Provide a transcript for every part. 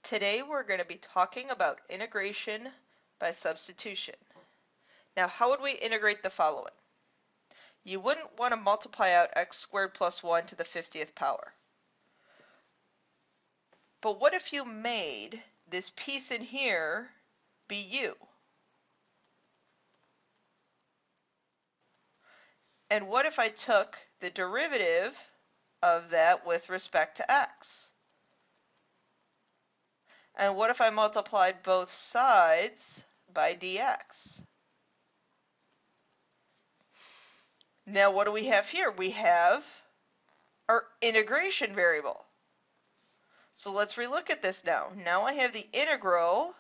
Today we're going to be talking about integration by substitution. Now, how would we integrate the following? You wouldn't want to multiply out x squared plus 1 to the 50th power. But what if you made this piece in here be u? And what if I took the derivative of that with respect to x? And what if I multiplied both sides by dx? Now what do we have here? We have our integration variable. So let's relook at this now. Now I have the integral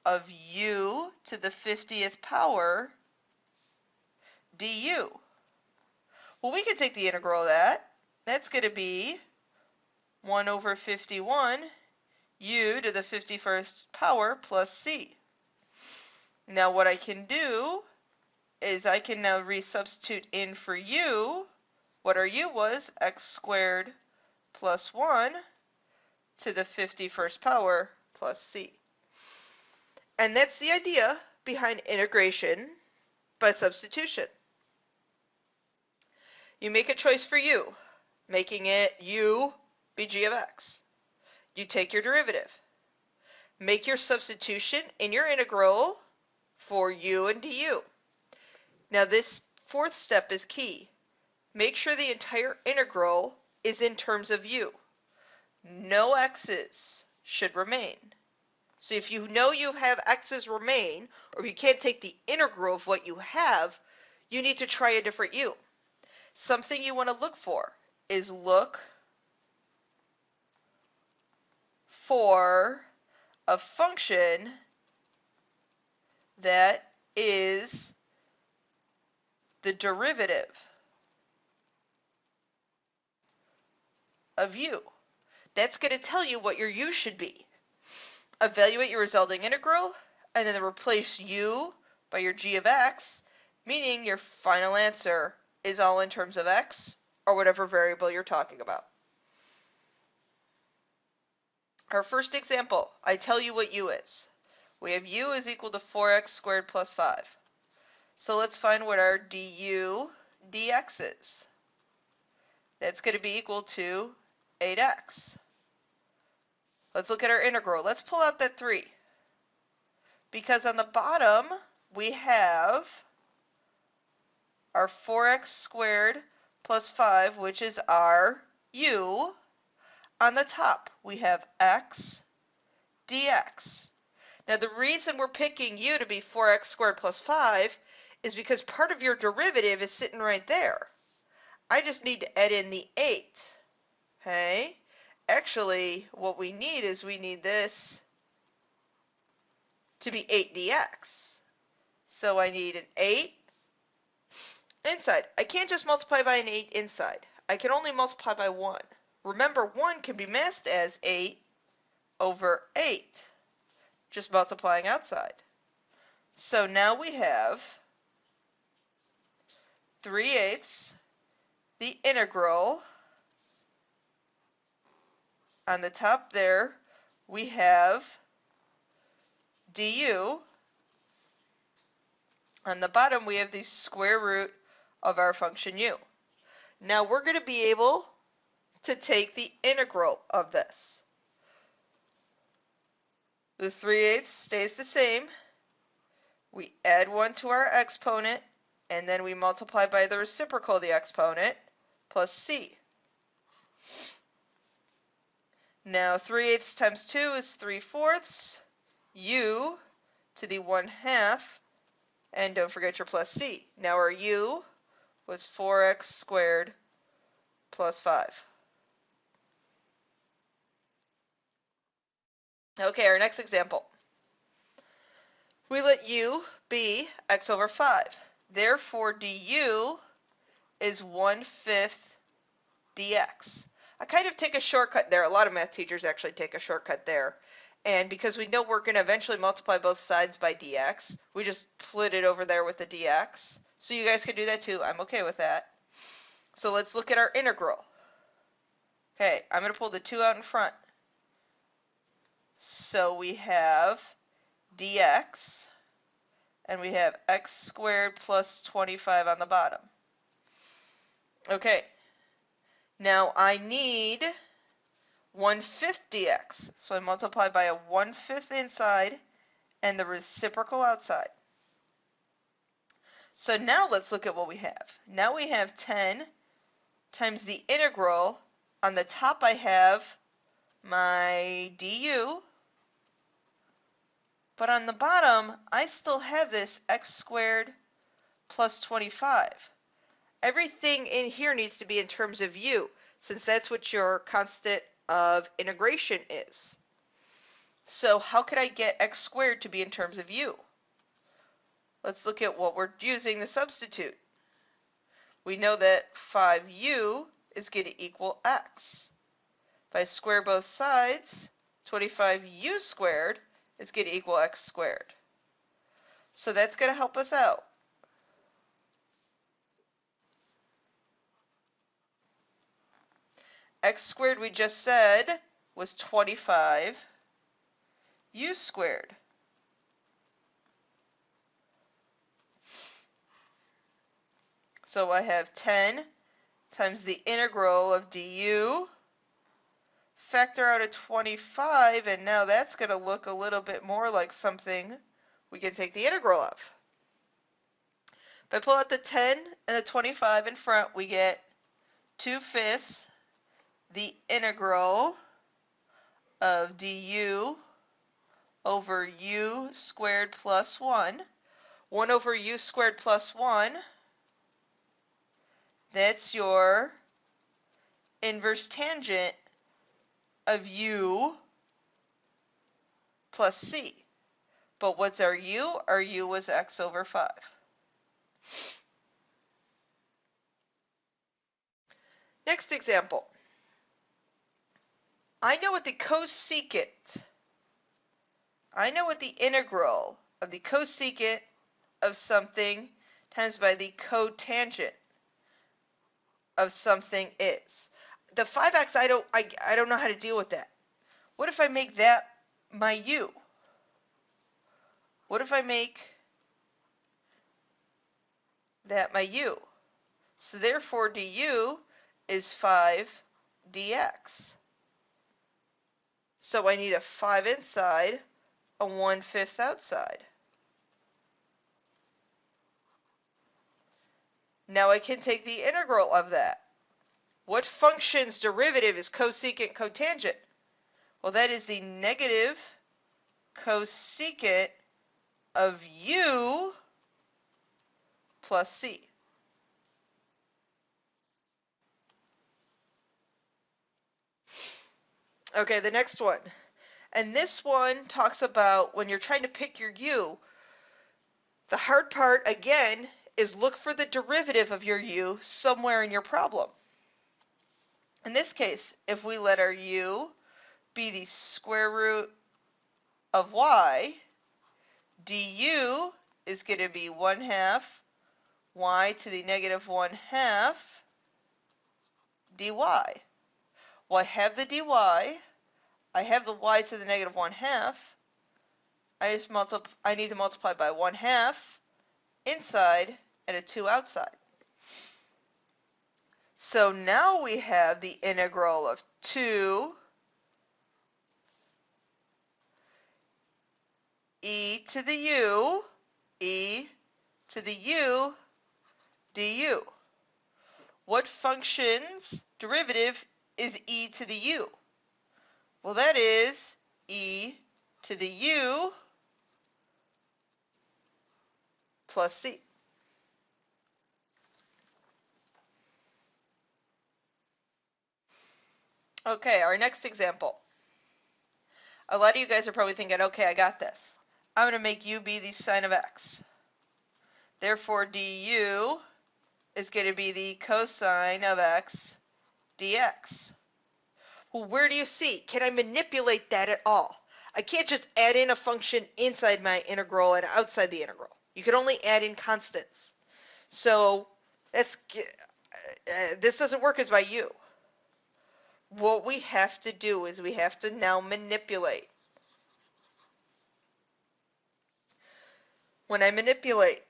of u to the 50th power du. Well, we can take the integral of that. That's going to be 1 over 51 u to the 51st power plus c. Now what I can do is I can now resubstitute in for u. What our u was, x squared plus 1 to the 51st power plus c. And that's the idea behind integration by substitution. You make a choice for u, making it u be g of x. You take your derivative. Make your substitution in your integral for u and du. Now this fourth step is key. Make sure the entire integral is in terms of u. No x's should remain. So if you know you have x's remain, or if you can't take the integral of what you have, you need to try a different u. Something you want to look for is look for a function that is the derivative of u. That's going to tell you what your u should be. Evaluate your resulting integral, and then replace u by your g of x, meaning your final answer is all in terms of x, or whatever variable you're talking about. Our first example, I tell you what u is. We have u is equal to 4x squared plus 5. So let's find what our du dx is. That's going to be equal to 8x. Let's look at our integral. Let's pull out that 3. Because on the bottom, we have our 4x squared plus 5, which is our u. On the top, we have x dx. Now, the reason we're picking u to be 4x squared plus 5 is because part of your derivative is sitting right there. I just need to add in the 8. Okay? Actually, what we need is we need this to be 8 dx. So I need an 8 inside. I can't just multiply by an 8 inside. I can only multiply by 1. Remember, 1 can be masked as 8 over 8, just multiplying outside. So now we have 3/8 the integral. On the top there, we have du. On the bottom, we have the square root of our function u. Now we're going to be able to take the integral of this. The 3/8 stays the same. We add 1 to our exponent, and then we multiply by the reciprocal of the exponent, plus c. Now 3/8 times 2 is 3/4, u to the 1/2, and don't forget your plus c. Now our u was 4x squared plus 5. Okay, our next example. We let u be x over 5. Therefore, du is 1/5 dx. I kind of take a shortcut there. A lot of math teachers actually take a shortcut there. And because we know we're going to eventually multiply both sides by dx, we just split it over there with the dx. So you guys can do that too. I'm okay with that. So let's look at our integral. Okay, I'm going to pull the 2 out in front. So we have dx, and we have x squared plus 25 on the bottom. Okay, now I need 1/5 dx, so I multiply by a 1/5 inside and the reciprocal outside. So now let's look at what we have. Now we have 10 times the integral. On the top I have my du, but on the bottom I still have this x squared plus 25. Everything in here needs to be in terms of u, since that's what your constant of integration is. So how could I get x squared to be in terms of u? Let's look at what we're using to substitute. We know that 5u is going to equal x. If I square both sides, 25u squared is going to equal x squared. So that's going to help us out. X squared, we just said, was 25u squared. So I have 10 times the integral of du, factor out a 25, and now that's going to look a little bit more like something we can take the integral of. If I pull out the 10 and the 25 in front, we get 2/5 the integral of du over u squared plus 1. 1 over u squared plus 1, that's your inverse tangent of u plus c. But what's our u? Our u was x over 5. Next example. I know what the integral of the cosecant of something times by the cotangent of something is. The 5x, I don't know how to deal with that. What if I make that my u? What if I make that my u? So therefore du is 5 dx. So I need a 5 inside, a 1/5 outside. Now I can take the integral of that. What function's derivative is cosecant cotangent? Well, that is the negative cosecant of u plus c. Okay, the next one. And this one talks about when you're trying to pick your u, the hard part, again, is look for the derivative of your u somewhere in your problem. In this case, if we let our u be the square root of y, du is going to be 1/2 y to the negative 1/2 dy. Well, I have the dy, I have the y to the negative 1/2. I need to multiply by 1/2 inside and a 2 outside. So now we have the integral of 2 e to the u du. What function's derivative is e to the u? Well, that is e to the u plus c. Okay, our next example. A lot of you guys are probably thinking, okay, I got this. I'm going to make u be the sine of x. Therefore, du is going to be the cosine of x dx. Well, where do you see? Can I manipulate that at all? I can't just add in a function inside my integral and outside the integral. You can only add in constants. So this doesn't work as by u. What we have to do is we have to now manipulate. when I manipulate.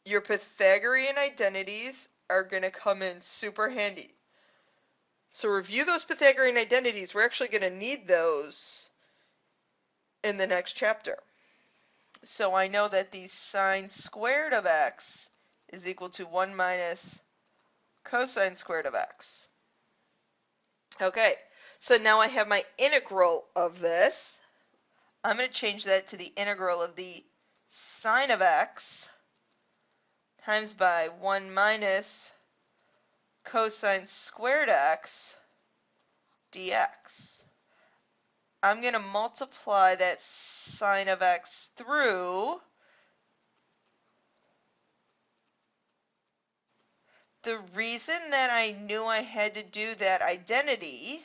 Your Pythagorean identities are going to come in super handy. So review those Pythagorean identities. We're actually going to need those in the next chapter. So I know that the sine squared of x is equal to 1 minus cosine squared of x. Okay, so now I have my integral of this. I'm going to change that to the integral of the sine of x times by 1 minus cosine squared x dx. I'm going to multiply that sine of x through the reason that I knew I had to do that identity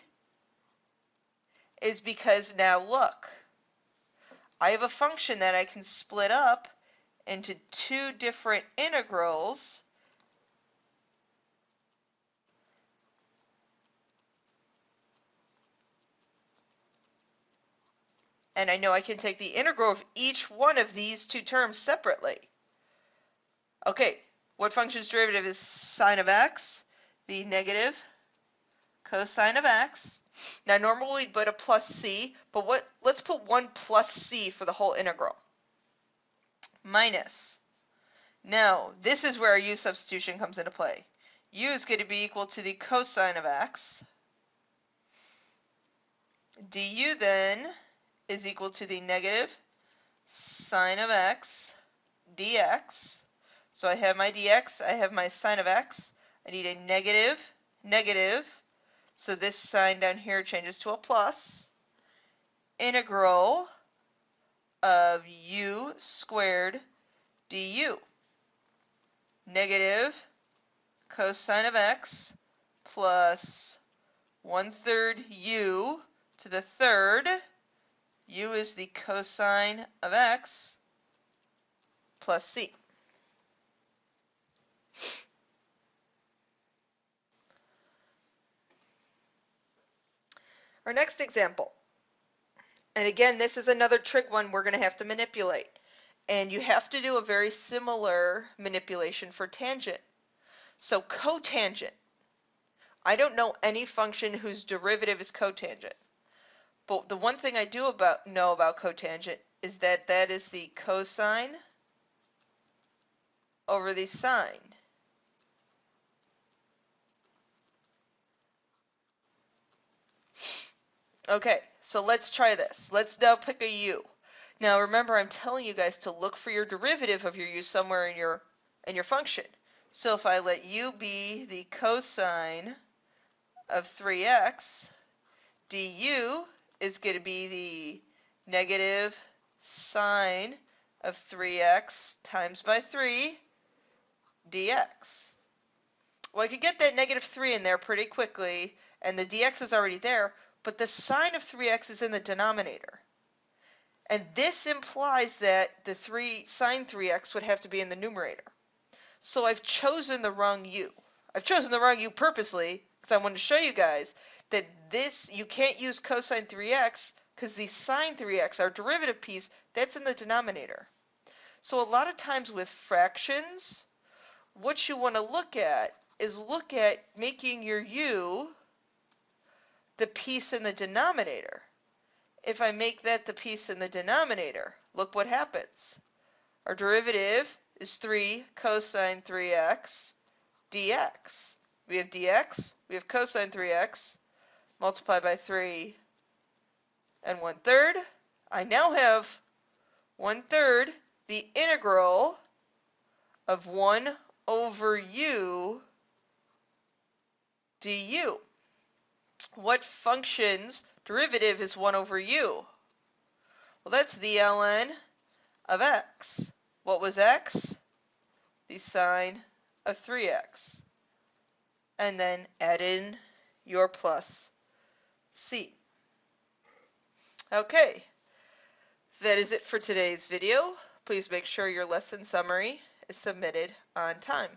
is because now look, I have a function that I can split up into two different integrals. And I know I can take the integral of each one of these two terms separately. Okay, what function's derivative is sine of x? The negative cosine of x. Now normally we'd put a plus c, but let's put 1 plus c for the whole integral. Minus. Now, this is where our u substitution comes into play. U is going to be equal to the cosine of x. Du then is equal to the negative sine of x dx. So I have my dx, I have my sine of x. I need a negative, negative. So this sign down here changes to a plus. Integral of u squared du. Negative cosine of x plus 1/3 u to the third. U is the cosine of x plus c. Our next example, and again this is another trick one we're going to have to manipulate, and you have to do a very similar manipulation for tangent. So cotangent, I don't know any function whose derivative is cotangent, but the one thing I do know about cotangent is that that is the cosine over the sine. Okay, so let's try this. Let's now pick a u. Now remember, I'm telling you guys to look for your derivative of your u somewhere in your function. So if I let u be the cosine of 3x, du is going to be the negative sine of 3x times by 3 dx. Well, I could get that negative 3 in there pretty quickly, and the dx is already there, but the sine of 3x is in the denominator. And this implies that the sine 3x would have to be in the numerator. So I've chosen the wrong u. I've chosen the wrong u purposely because I want to show you guys that you can't use cosine 3x because the sine 3x, our derivative piece, that's in the denominator. So a lot of times with fractions, what you want to look at is making your u the piece in the denominator. If I make that the piece in the denominator, look what happens. Our derivative is 3 cosine 3x dx. We have dx, we have cosine 3x, multiplied by 3 and 1/3. I now have 1/3 the integral of 1 over u du. What function's derivative is 1 over u? Well, that's the ln of x. What was x? The sine of 3x. And then add in your plus c. Okay, that is it for today's video. Please make sure your lesson summary is submitted on time.